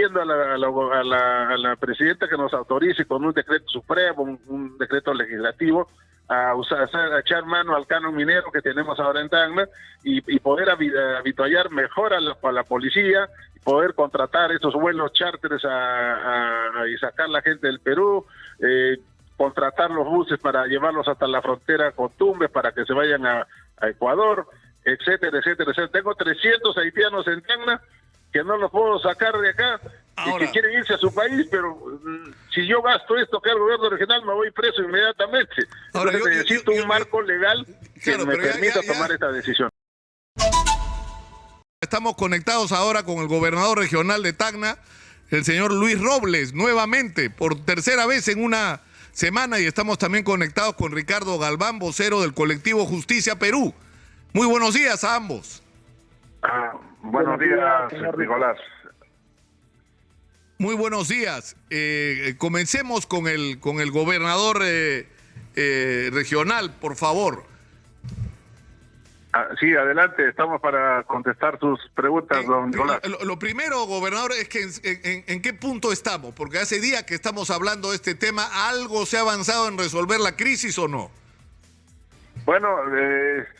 pidiendo a la presidenta que nos autorice con un decreto supremo, un decreto legislativo, a echar mano al canon minero que tenemos ahora en Tacna y poder avituallar mejor a la policía, y poder contratar esos vuelos charters y sacar la gente del Perú, contratar los buses para llevarlos hasta la frontera con Tumbes para que se vayan a Ecuador, etcétera, etcétera, etcétera. Tengo 300 haitianos en Tacna que no los puedo sacar de acá, y que quieren irse a su país, pero si yo gasto esto que el gobierno regional, me voy preso inmediatamente. Ahora, entonces necesito un marco legal que me permita tomar esta decisión. Estamos conectados ahora con el gobernador regional de Tacna, el señor Luis Robles, nuevamente, por tercera vez en una semana, y estamos también conectados con Ricardo Galván, vocero del colectivo Justicia Perú. Muy buenos días a ambos. Buenos días, Nicolás. Muy buenos días. Comencemos con el gobernador regional, por favor. Sí, adelante, estamos para contestar sus preguntas, don Nicolás. Lo primero, gobernador, es que en qué punto estamos, porque hace días que estamos hablando de este tema. ¿Algo se ha avanzado en resolver la crisis o no? Bueno,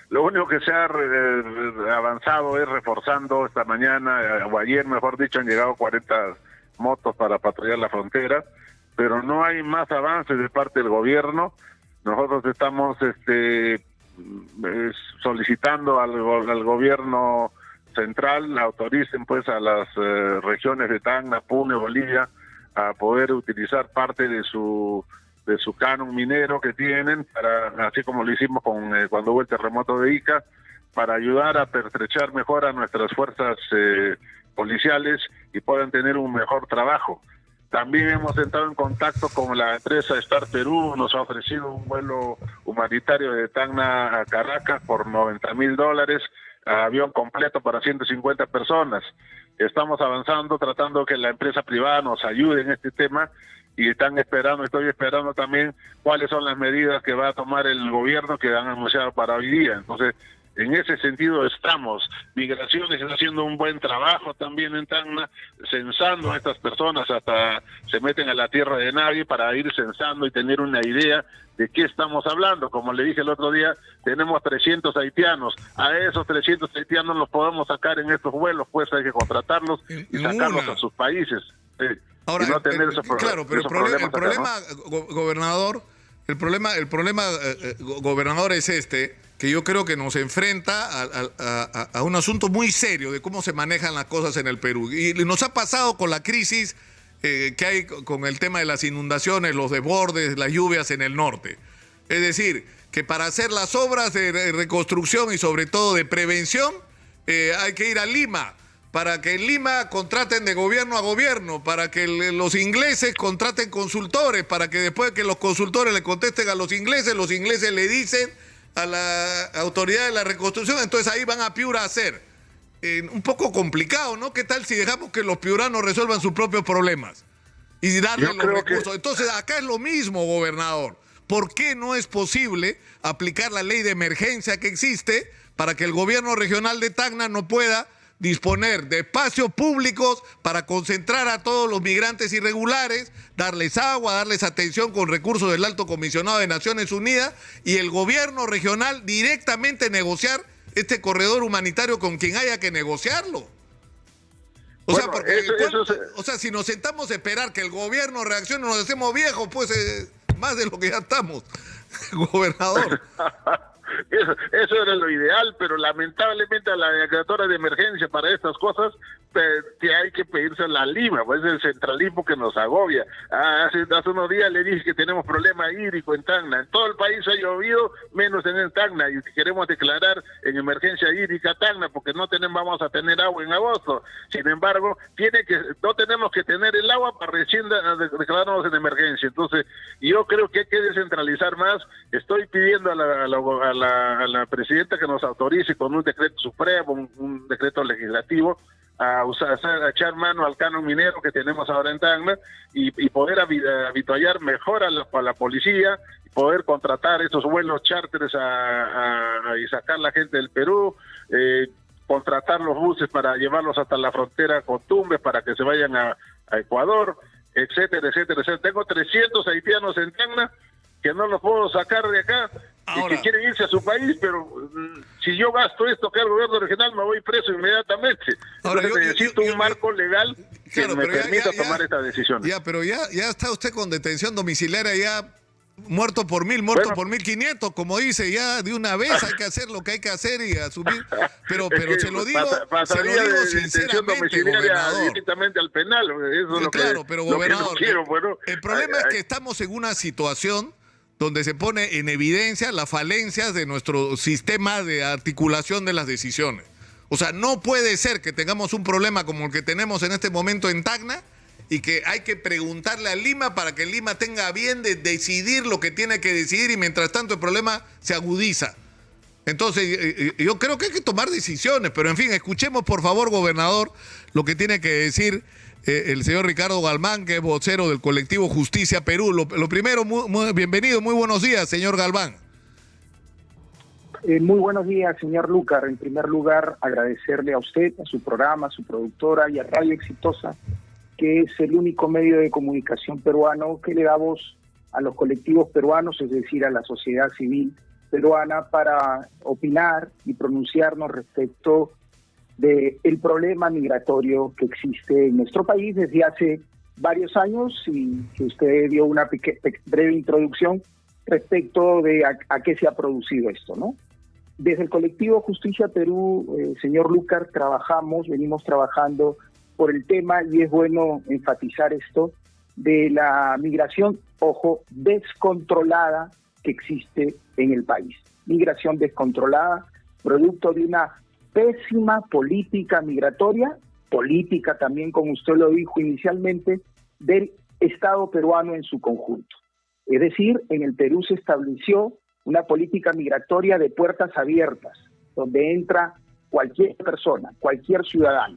lo único que se ha avanzado es reforzando esta mañana, o ayer mejor dicho, han llegado 40 motos para patrullar la frontera, pero no hay más avances de parte del gobierno. Nosotros estamos solicitando al gobierno central autoricen pues a las regiones de Tacna, Puno, Bolivia a poder utilizar parte de su canon minero que tienen, así como lo hicimos cuando hubo el terremoto de Ica, para ayudar a pertrechar mejor a nuestras fuerzas policiales y puedan tener un mejor trabajo. También hemos entrado en contacto con la empresa Star Perú, nos ha ofrecido un vuelo humanitario de Tacna a Caracas por $90,000, avión completo para 150 personas. Estamos avanzando, tratando que la empresa privada nos ayude en este tema, y estoy esperando también cuáles son las medidas que va a tomar el gobierno que han anunciado para hoy día. Entonces, en ese sentido estamos. Migraciones está haciendo un buen trabajo también en Tacna, censando a estas personas, hasta se meten a la tierra de nadie para ir censando y tener una idea de qué estamos hablando. Como le dije el otro día, tenemos 300 haitianos. A esos 300 haitianos los podemos sacar en estos vuelos, pues hay que contratarlos y sacarlos a sus países. Ahora, y no tener claro, pero el problema, gobernador, gobernador, es que yo creo que nos enfrenta a un asunto muy serio de cómo se manejan las cosas en el Perú. Y nos ha pasado con la crisis que hay con el tema de las inundaciones, los desbordes, las lluvias en el norte. Es decir, que para hacer las obras de reconstrucción y sobre todo de prevención, hay que ir a Lima, para que en Lima contraten de gobierno a gobierno, para que los ingleses contraten consultores, para que después que los consultores le contesten a los ingleses le dicen a la autoridad de la reconstrucción, entonces ahí van a Piura a hacer. Un poco complicado, ¿no? ¿Qué tal si dejamos que los piuranos resuelvan sus propios problemas y darles los recursos? Entonces acá es lo mismo, gobernador. ¿Por qué no es posible aplicar la ley de emergencia que existe para que el gobierno regional de Tacna no pueda disponer de espacios públicos para concentrar a todos los migrantes irregulares, darles agua, darles atención con recursos del Alto Comisionado de Naciones Unidas, y el gobierno regional directamente negociar este corredor humanitario con quien haya que negociarlo? O sea, si nos sentamos a esperar que el gobierno reaccione, nos hacemos viejos, pues más de lo que ya estamos, gobernador. Eso era lo ideal, pero lamentablemente a la declaratoria de emergencia para estas cosas que hay que pedirse a la Lima, pues es el centralismo que nos agobia. Hace unos días le dije que tenemos problema hídrico en Tacna. En todo el país ha llovido, menos en Tacna, y queremos declarar en emergencia hídrica Tacna porque vamos a tener agua en agosto. Sin embargo, no tenemos que tener el agua para recién declararnos en emergencia. Entonces, yo creo que hay que descentralizar más. Estoy pidiendo a la presidenta que nos autorice con un decreto supremo, un decreto legislativo, a echar mano al canon minero que tenemos ahora en Tacna y poder avituallar mejor a la policía, y poder contratar esos vuelos charters y sacar la gente del Perú, contratar los buses para llevarlos hasta la frontera con Tumbes para que se vayan a a Ecuador, etcétera, etcétera, etcétera. Tengo 300 haitianos en Tacna que no los puedo sacar de acá y que quieren irse a su país, pero si yo gasto esto que el gobierno regional me voy preso inmediatamente. Ahora, entonces necesito un marco legal que me permita tomar estas decisiones. Pero ya está usted con detención domiciliaria, ya muerto por 1.000, muerto por 1.500, como dice, ya de una vez hay que hacer lo que hay que hacer y asumir. Pero se lo digo, sinceramente, gobernador. Directamente al penal. Eso es lo claro, pero gobernador, el problema es que ay. Estamos en una situación donde se pone en evidencia las falencias de nuestro sistema de articulación de las decisiones. O sea, no puede ser que tengamos un problema como el que tenemos en este momento en Tacna y que hay que preguntarle a Lima para que Lima tenga bien de decidir lo que tiene que decidir y mientras tanto el problema se agudiza. Entonces, yo creo que hay que tomar decisiones, pero en fin, escuchemos por favor, gobernador, lo que tiene que decir el señor Ricardo Galván, que es vocero del colectivo Justicia Perú. Lo primero, bienvenido, muy buenos días, señor Galván. Muy buenos días, señor Lucar. En primer lugar, agradecerle a usted, a su programa, a su productora y a Radio Exitosa, que es el único medio de comunicación peruano que le da voz a los colectivos peruanos, es decir, a la sociedad civil peruana, para opinar y pronunciarnos respecto del problema migratorio que existe en nuestro país desde hace varios años, y que usted dio una breve introducción respecto de a qué se ha producido esto, ¿no? Desde el colectivo Justicia Perú, señor Lucar, venimos trabajando por el tema, y es bueno enfatizar esto, de la migración, ojo, descontrolada que existe en el país. Migración descontrolada, producto de una pésima política migratoria, política también, como usted lo dijo inicialmente, del Estado peruano en su conjunto. Es decir, en el Perú se estableció una política migratoria de puertas abiertas, donde entra cualquier persona, cualquier ciudadano.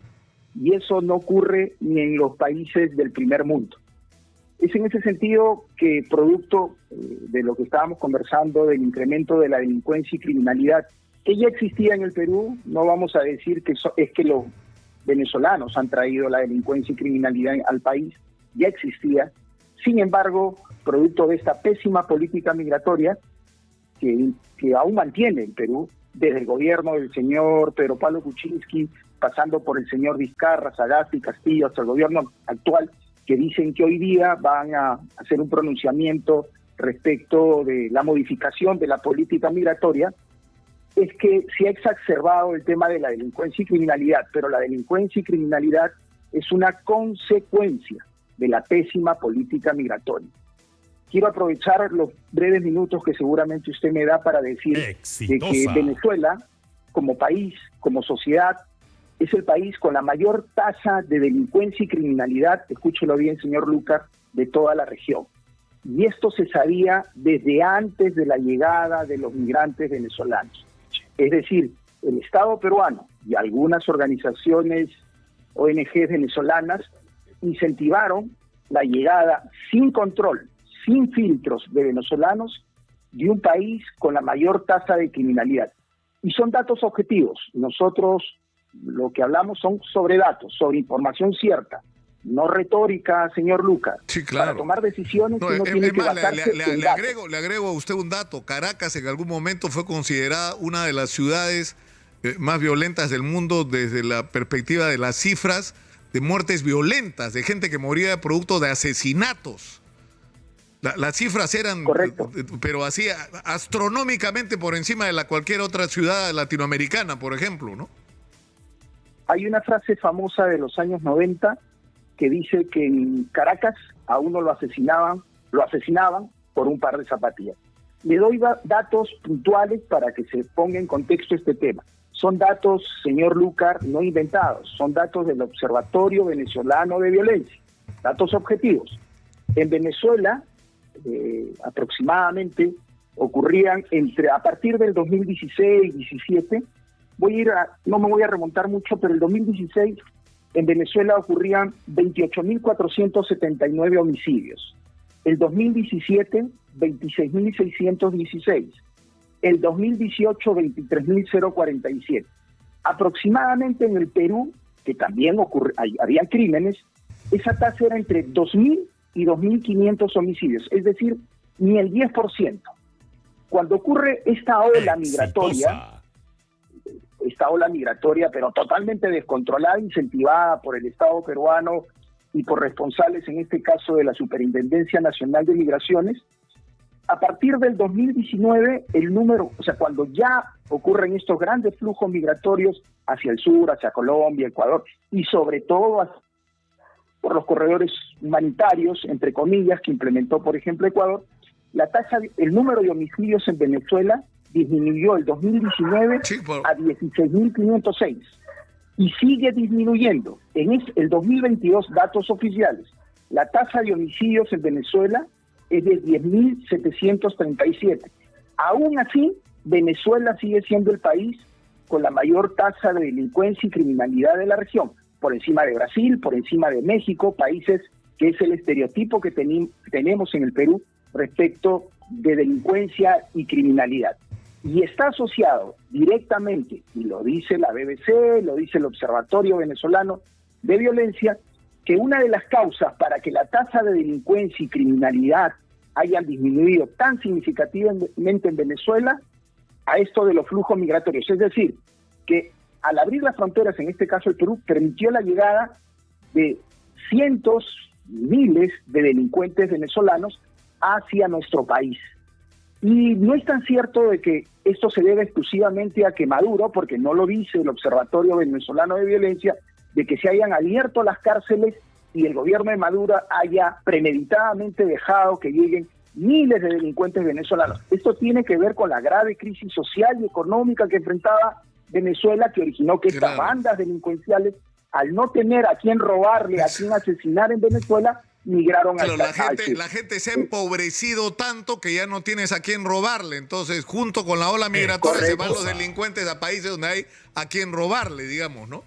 Y eso no ocurre ni en los países del primer mundo. Es en ese sentido que, producto de lo que estábamos conversando, del incremento de la delincuencia y criminalidad que ya existía en el Perú, no vamos a decir que es que los venezolanos han traído la delincuencia y criminalidad al país, ya existía. Sin embargo, producto de esta pésima política migratoria que aún mantiene el Perú, desde el gobierno del señor Pedro Pablo Kuczynski, pasando por el señor Vizcarra, Sagasti, Castillo, hasta el gobierno actual, que dicen que hoy día van a hacer un pronunciamiento respecto de la modificación de la política migratoria, es que se ha exacerbado el tema de la delincuencia y criminalidad, pero la delincuencia y criminalidad es una consecuencia de la pésima política migratoria. Quiero aprovechar los breves minutos que seguramente usted me da para decir de que Venezuela, como país, como sociedad, es el país con la mayor tasa de delincuencia y criminalidad, escúchelo bien, señor Lucar, de toda la región. Y esto se sabía desde antes de la llegada de los migrantes venezolanos. Es decir, el Estado peruano y algunas organizaciones ONG venezolanas incentivaron la llegada sin control, sin filtros de venezolanos de un país con la mayor tasa de criminalidad. Y son datos objetivos. Nosotros lo que hablamos son sobre datos, sobre información cierta, no retórica, señor Lucas. Sí, claro. Para tomar decisiones uno tiene que basarse en datos. Le agrego a usted un dato. Caracas en algún momento fue considerada una de las ciudades más violentas del mundo desde la perspectiva de las cifras de muertes violentas, de gente que moría producto de asesinatos. Las cifras eran, correcto, pero así astronómicamente por encima de cualquier otra ciudad latinoamericana, por ejemplo, ¿no? Hay una frase famosa de los años 90 que dice que en Caracas a uno lo asesinaban por un par de zapatillas. Le doy datos puntuales para que se ponga en contexto este tema. Son datos, señor Lucar, no inventados, son datos del Observatorio Venezolano de Violencia, datos objetivos. En Venezuela, aproximadamente, ocurrían a partir del 2016-17, no me voy a remontar mucho, pero el 2016 en Venezuela ocurrían 28.479 homicidios. El 2017, 26.616. El 2018, 23.047. Aproximadamente en el Perú, que también había crímenes, esa tasa era entre 2.000 y 2.500 homicidios, es decir, ni el 10%. Cuando ocurre esta ola migratoria, pero totalmente descontrolada, incentivada por el Estado peruano y por responsables, en este caso de la Superintendencia Nacional de Migraciones, a partir del 2019, el número, o sea, cuando ya ocurren estos grandes flujos migratorios hacia el sur, hacia Colombia, Ecuador, y sobre todo por los corredores humanitarios, entre comillas, que implementó, por ejemplo, Ecuador, el número de homicidios en Venezuela disminuyó el 2019 a 16.506 y sigue disminuyendo. En el 2022, datos oficiales, la tasa de homicidios en Venezuela es de 10.737. Aún así, Venezuela sigue siendo el país con la mayor tasa de delincuencia y criminalidad de la región, por encima de Brasil, por encima de México, países que es el estereotipo que tenemos en el Perú respecto de delincuencia y criminalidad. Y está asociado directamente, y lo dice la BBC, lo dice el Observatorio Venezolano de Violencia, que una de las causas para que la tasa de delincuencia y criminalidad hayan disminuido tan significativamente en Venezuela a esto de los flujos migratorios. Es decir, que al abrir las fronteras, en este caso el Perú, permitió la llegada de cientos, miles de delincuentes venezolanos hacia nuestro país. Y no es tan cierto de que esto se debe exclusivamente a que Maduro, porque no lo dice el Observatorio Venezolano de Violencia, de que se hayan abierto las cárceles y el gobierno de Maduro haya premeditadamente dejado que lleguen miles de delincuentes venezolanos. Esto tiene que ver con la grave crisis social y económica que enfrentaba Venezuela, que originó que estas bandas delincuenciales, al no tener a quién robarle, a quién asesinar en Venezuela, migraron al país. La gente se ha empobrecido tanto que ya no tienes a quién robarle. Entonces, junto con la ola migratoria, se van los delincuentes a países donde hay a quién robarle, digamos, ¿no?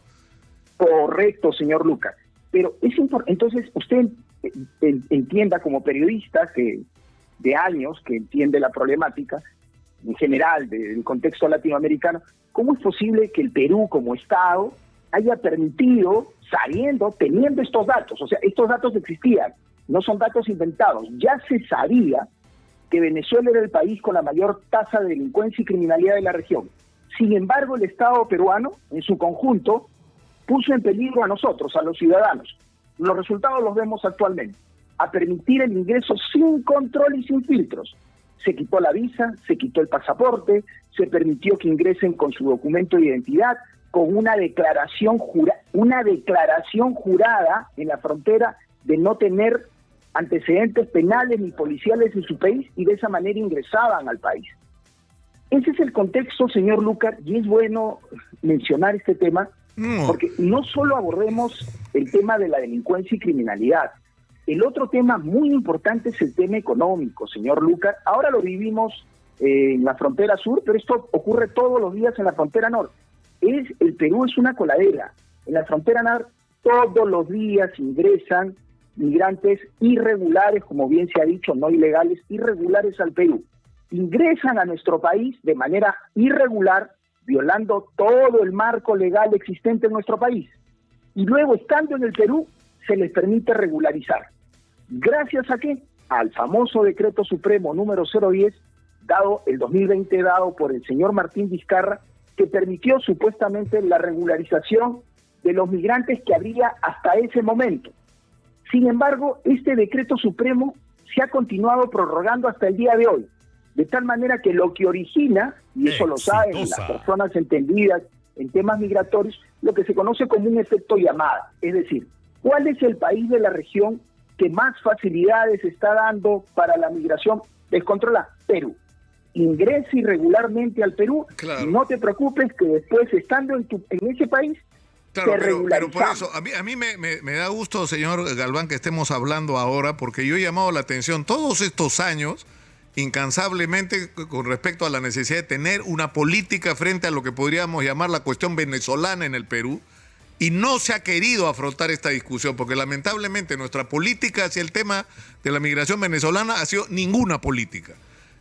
Correcto, señor Lucas. Pero es importante, entonces usted entienda como periodista de años que entiende la problemática en general del contexto latinoamericano, ¿cómo es posible que el Perú como Estado haya permitido, teniendo estos datos? O sea, estos datos existían, no son datos inventados. Ya se sabía que Venezuela era el país con la mayor tasa de delincuencia y criminalidad de la región. Sin embargo, el Estado peruano, en su conjunto, puso en peligro a nosotros, a los ciudadanos. Los resultados los vemos actualmente. A permitir el ingreso sin control y sin filtros. Se quitó la visa, se quitó el pasaporte, se permitió que ingresen con su documento de identidad, con una declaración jurada en la frontera de no tener antecedentes penales ni policiales en su país, y de esa manera ingresaban al país. Ese es el contexto, señor Lucar, y es bueno mencionar este tema, porque no solo abordemos el tema de la delincuencia y criminalidad. El otro tema muy importante es el tema económico, señor Lucar. Ahora lo vivimos en la frontera sur, pero esto ocurre todos los días en la frontera norte. El Perú es una coladera. En la frontera norte todos los días ingresan migrantes irregulares, como bien se ha dicho, no ilegales, irregulares al Perú. Ingresan a nuestro país de manera irregular, violando todo el marco legal existente en nuestro país. Y luego, estando en el Perú, se les permite regularizar. ¿Gracias a qué? Al famoso decreto supremo número 010, dado el 2020, dado por el señor Martín Vizcarra, que permitió supuestamente la regularización de los migrantes que habría hasta ese momento. Sin embargo, este decreto supremo se ha continuado prorrogando hasta el día de hoy, de tal manera que lo que origina, y eso lo saben las personas entendidas en temas migratorios, lo que se conoce como un efecto llamada. Es decir, ¿cuál es el país de la región que más facilidades está dando para la migración descontrolada? Perú. Ingresa irregularmente al Perú, y no te preocupes que después, estando en ese país, pero por eso, a mí me da gusto, señor Galván, que estemos hablando ahora, porque yo he llamado la atención todos estos años, incansablemente, con respecto a la necesidad de tener una política frente a lo que podríamos llamar la cuestión venezolana en el Perú, y no se ha querido afrontar esta discusión, porque lamentablemente nuestra política hacia el tema de la migración venezolana ha sido ninguna política.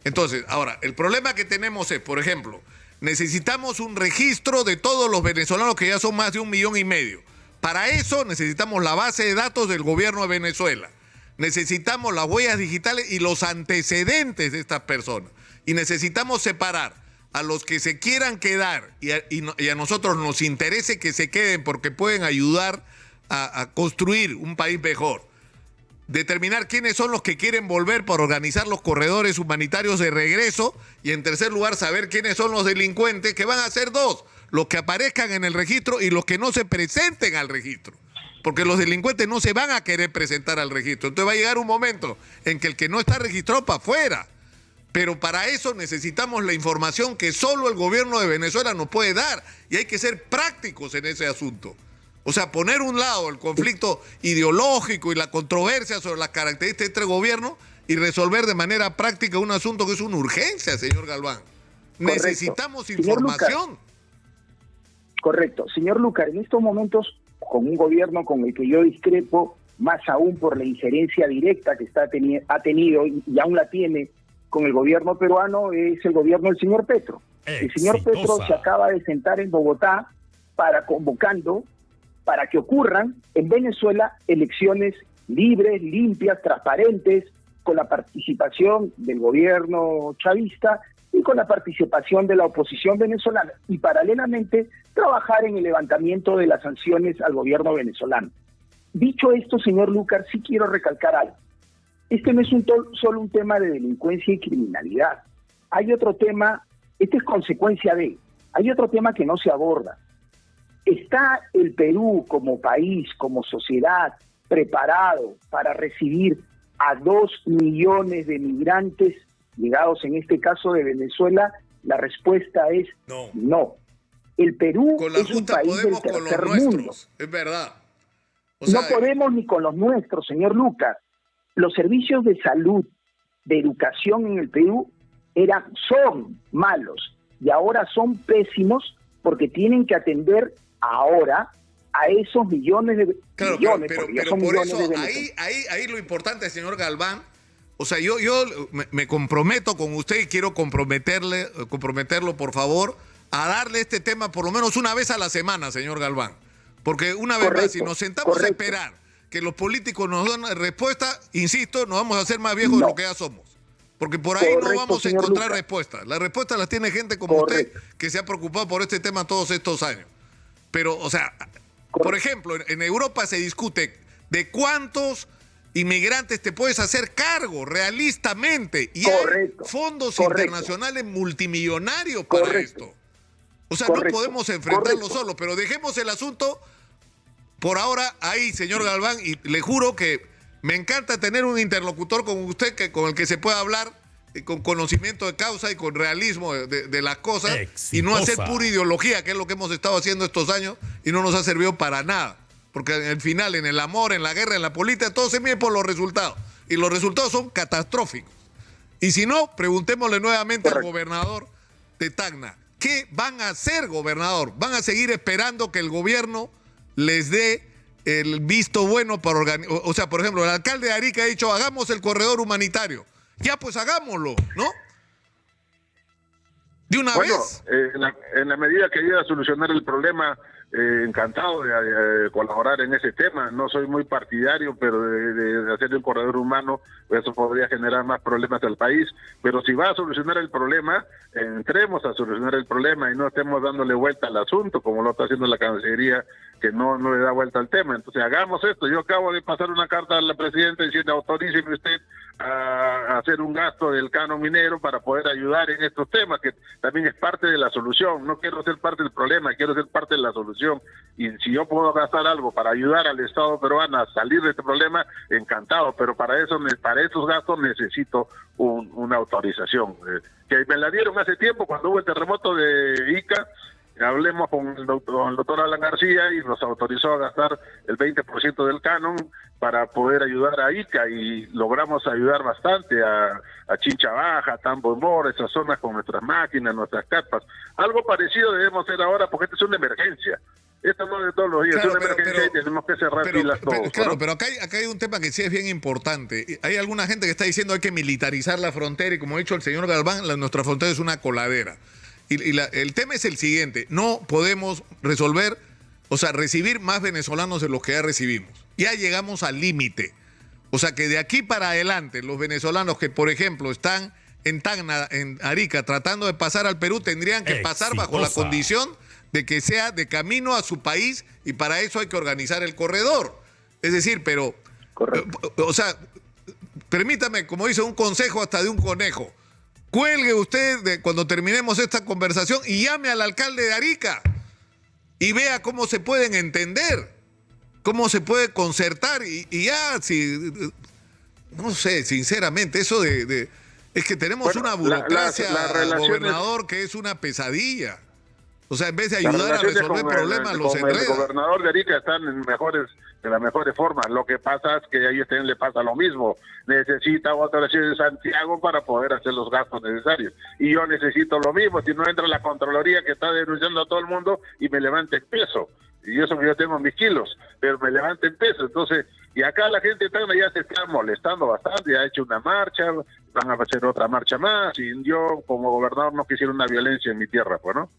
Entonces, ahora, el problema que tenemos es, por ejemplo, necesitamos un registro de todos los venezolanos, que ya son más de 1,5 millones, Para eso necesitamos la base de datos del gobierno de Venezuela. Necesitamos las huellas digitales y los antecedentes de estas personas. Y necesitamos separar a los que se quieran quedar y a nosotros nos interese que se queden porque pueden ayudar a construir un país mejor. Determinar quiénes son los que quieren volver para organizar los corredores humanitarios de regreso y en tercer lugar saber quiénes son los delincuentes, que van a ser dos, los que aparezcan en el registro y los que no se presenten al registro, porque los delincuentes no se van a querer presentar al registro. Entonces va a llegar un momento en que el que no está registrado para afuera, pero para eso necesitamos la información que solo el gobierno de Venezuela nos puede dar y hay que ser prácticos en ese asunto. O sea, poner a un lado el conflicto ideológico y la controversia sobre las características de este gobierno y resolver de manera práctica un asunto que es una urgencia, señor Galván. Correcto. Necesitamos Señor información. Lucar, correcto. Señor Lucar, en estos momentos, con un gobierno con el que yo discrepo, más aún por la injerencia directa que ha tenido y aún la tiene con el gobierno peruano, es el gobierno del señor Petro. El señor Petro se acaba de sentar en Bogotá convocando para que ocurran en Venezuela elecciones libres, limpias, transparentes, con la participación del gobierno chavista y con la participación de la oposición venezolana, y paralelamente trabajar en el levantamiento de las sanciones al gobierno venezolano. Dicho esto, señor Lucar, sí quiero recalcar algo. Este no es solo un tema de delincuencia y criminalidad. Hay otro tema, este es consecuencia de, hay otro tema que no se aborda. ¿Está el Perú como país, como sociedad, preparado para recibir a 2 millones de migrantes llegados en este caso de Venezuela? La respuesta es no. El Perú con la es un país del tercer mundo. Es verdad. No podemos ni con los nuestros, señor Lucas. Los servicios de salud, de educación en el Perú son malos y ahora son pésimos porque tienen que atender ahora a esos millones de pero por eso ahí lo importante, señor Galván, o sea, yo me comprometo con usted y quiero comprometerlo, por favor, a darle este tema por lo menos una vez a la semana, señor Galván, porque una vez más, si nos sentamos a esperar que los políticos nos den respuesta, insisto, nos vamos a hacer más viejos de lo que ya somos. Porque por ahí no vamos a encontrar respuestas. Las respuestas las tiene gente como usted que se ha preocupado por este tema todos estos años. Pero, o sea, por ejemplo, en Europa se discute de cuántos inmigrantes te puedes hacer cargo realistamente. Y hay fondos internacionales multimillonarios para esto. O sea, no podemos enfrentarlo solo, pero dejemos el asunto por ahora ahí, señor Galván, y le juro que me encanta tener un interlocutor con usted con el que se pueda hablar con conocimiento de causa y con realismo de las cosas. Exitosa. Y no hacer pura ideología, que es lo que hemos estado haciendo estos años y no nos ha servido para nada. Porque al final, en el amor, en la guerra, en la política, todo se mide por los resultados. Y los resultados son catastróficos. Y si no, preguntémosle nuevamente al gobernador de Tacna. ¿Qué van a hacer, gobernador? ¿Van a seguir esperando que el gobierno les dé el visto bueno para organizar? O sea, por ejemplo, el alcalde de Arica ha dicho, hagamos el corredor humanitario. Ya, pues hagámoslo, ¿no? De una vez. En la medida que ayude a solucionar el problema, encantado de colaborar en ese tema. No soy muy partidario, pero de hacer un corredor humano, eso podría generar más problemas al país. Pero si va a solucionar el problema, entremos a solucionar el problema y no estemos dándole vuelta al asunto, como lo está haciendo la Cancillería, que no le da vuelta al tema. Entonces hagamos esto. Yo acabo de pasar una carta al presidente diciendo, autoríceme usted a hacer un gasto del canon minero para poder ayudar en estos temas, que también es parte de la solución. No quiero ser parte del problema, quiero ser parte de la solución. Y si yo puedo gastar algo para ayudar al Estado peruano a salir de este problema, encantado. Pero para esos gastos necesito una autorización. Que me la dieron hace tiempo cuando hubo el terremoto de Ica. Hablemos con el doctor Alan García y nos autorizó a gastar el 20% del canon para poder ayudar a Ica, y logramos ayudar bastante a Chincha Baja, Tambo Mor, esas zonas con nuestras máquinas, nuestras carpas. Algo parecido debemos hacer ahora, porque esta es una emergencia. Esto no es de todos los días, es una emergencia y tenemos que cerrar pilas todos. Claro, pero acá hay un tema que sí es bien importante. Hay alguna gente que está diciendo hay que militarizar la frontera, y como ha dicho el señor Galván, nuestra frontera es una coladera. Y el tema es el siguiente: no podemos resolver, o sea, recibir más venezolanos de los que ya recibimos. Ya llegamos al límite. O sea, que de aquí para adelante, los venezolanos que, por ejemplo, están en Tacna, en Arica, tratando de pasar al Perú, tendrían que pasar bajo la condición de que sea de camino a su país, y para eso hay que organizar el corredor. Es decir, pero, o sea, permítame, como dice, un consejo hasta de un conejo. Cuelgue usted cuando terminemos esta conversación y llame al alcalde de Arica y vea cómo se pueden entender, cómo se puede concertar y ya, si, no sé, sinceramente, eso es que tenemos una burocracia al gobernador que es una pesadilla. O sea, en vez de ayudar a resolver problemas, los enreda. El gobernador de Arica están de las mejores formas. Lo que pasa es que a ellos también le pasa lo mismo. Necesita autorización de Santiago para poder hacer los gastos necesarios. Y yo necesito lo mismo. Si no entra la Contraloría que está denunciando a todo el mundo y me levanta el peso. Y eso que yo tengo mis kilos, pero me levanta el peso. Entonces, y acá la gente ya se está molestando bastante. Ya ha hecho una marcha, van a hacer otra marcha más. Y yo, como gobernador, no quisiera una violencia en mi tierra, pues, ¿no?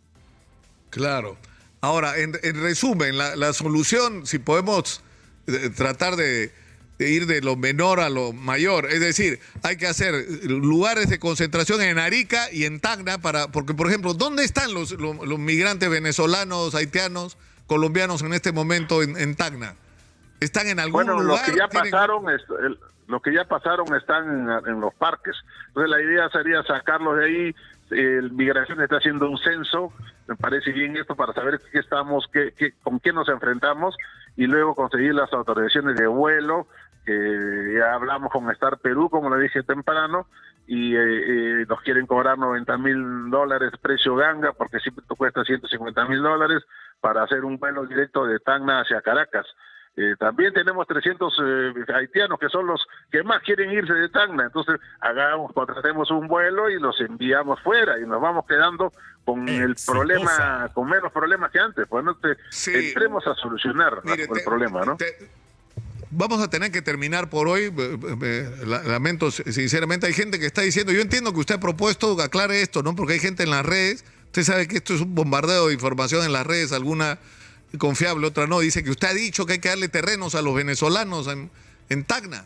Claro. Ahora, en resumen, la solución, si podemos tratar de ir de lo menor a lo mayor, es decir, hay que hacer lugares de concentración en Arica y en Tacna, porque, por ejemplo, ¿dónde están los migrantes venezolanos, haitianos, colombianos en este momento en Tacna? ¿Están en algún lugar? Los que ya pasaron están en los parques. Entonces la idea sería sacarlos de ahí. Migración está haciendo un censo, me parece bien esto, para saber con qué nos enfrentamos, y luego conseguir las autorizaciones de vuelo, que ya hablamos con Star Perú, como le dije temprano, y nos quieren cobrar $90,000 precio ganga, porque siempre cuesta $150,000 para hacer un vuelo directo de Tacna hacia Caracas. También tenemos 300 haitianos que son los que más quieren irse de Tacna. Entonces contratemos un vuelo y los enviamos fuera y nos vamos quedando con el problema, con menos problemas que antes. Pues no entremos a solucionar el problema, ¿no? Vamos a tener que terminar por hoy. Lamento, sinceramente, hay gente que está diciendo, yo entiendo que usted ha propuesto, aclare esto, ¿no? Porque hay gente en las redes, usted sabe que esto es un bombardeo de información en las redes, alguna confiable, otra no. Dice que usted ha dicho que hay que darle terrenos a los venezolanos en Tacna.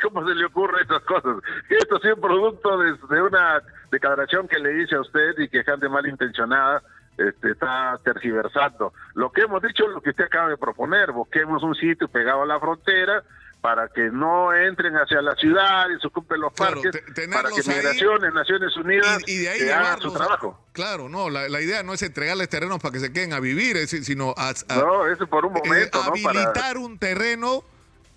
¿Cómo se le ocurre esas cosas? Esto es un producto de una declaración que le hice a usted y que gente malintencionada está tergiversando. Lo que hemos dicho es lo que usted acaba de proponer. Busquemos un sitio pegado a la frontera para que no entren hacia la ciudad y se ocupen los parques, para que Migraciones, Naciones Unidas y de ahí hagan su trabajo. Claro, no, la idea no es entregarles terrenos para que se queden a vivir, sino no, eso por un momento, habilitar un terreno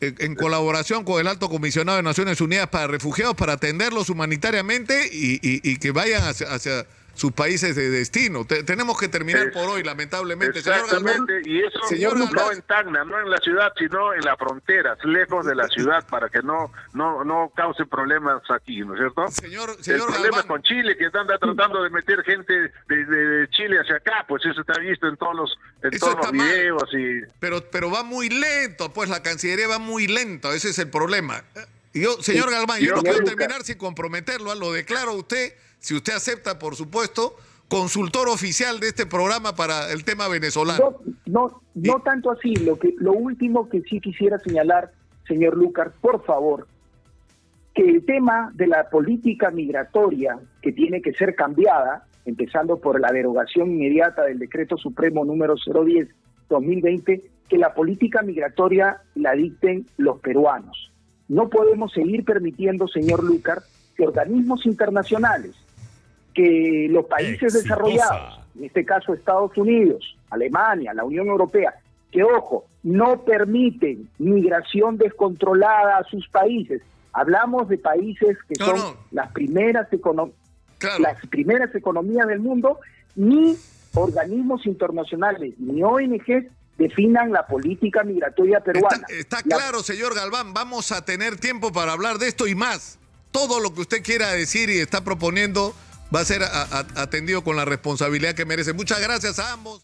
en colaboración con el Alto Comisionado de Naciones Unidas para Refugiados, para atenderlos humanitariamente y que vayan hacia sus países de destino. Tenemos que terminar por hoy, lamentablemente. Exactamente, y eso no en Tacna, no en la ciudad, sino en las fronteras, lejos de la ciudad, para que no cause problemas aquí, ¿no es cierto? El problema es con Chile, que anda tratando de meter gente de Chile hacia acá, pues eso está visto en todos los videos. Pero va muy lento, pues la Cancillería va muy lento, ese es el problema. Señor Galván, yo no quiero terminar sin comprometerlo, lo declaro a usted, si usted acepta, por supuesto, consultor oficial de este programa para el tema venezolano. No tanto así. Lo último que sí quisiera señalar, señor Lucar, por favor, que el tema de la política migratoria que tiene que ser cambiada, empezando por la derogación inmediata del Decreto Supremo número 010/2020, que la política migratoria la dicten los peruanos. No podemos seguir permitiendo, señor Lucar, que organismos internacionales, que los países desarrollados, en este caso Estados Unidos, Alemania, la Unión Europea, que, ojo, no permiten migración descontrolada a sus países. Hablamos de países que son las primeras economías del mundo, ni organismos internacionales, ni ONGs definan la política migratoria peruana. Está claro, señor Galván, vamos a tener tiempo para hablar de esto y más. Todo lo que usted quiera decir y está proponiendo va a ser atendido con la responsabilidad que merece. Muchas gracias a ambos.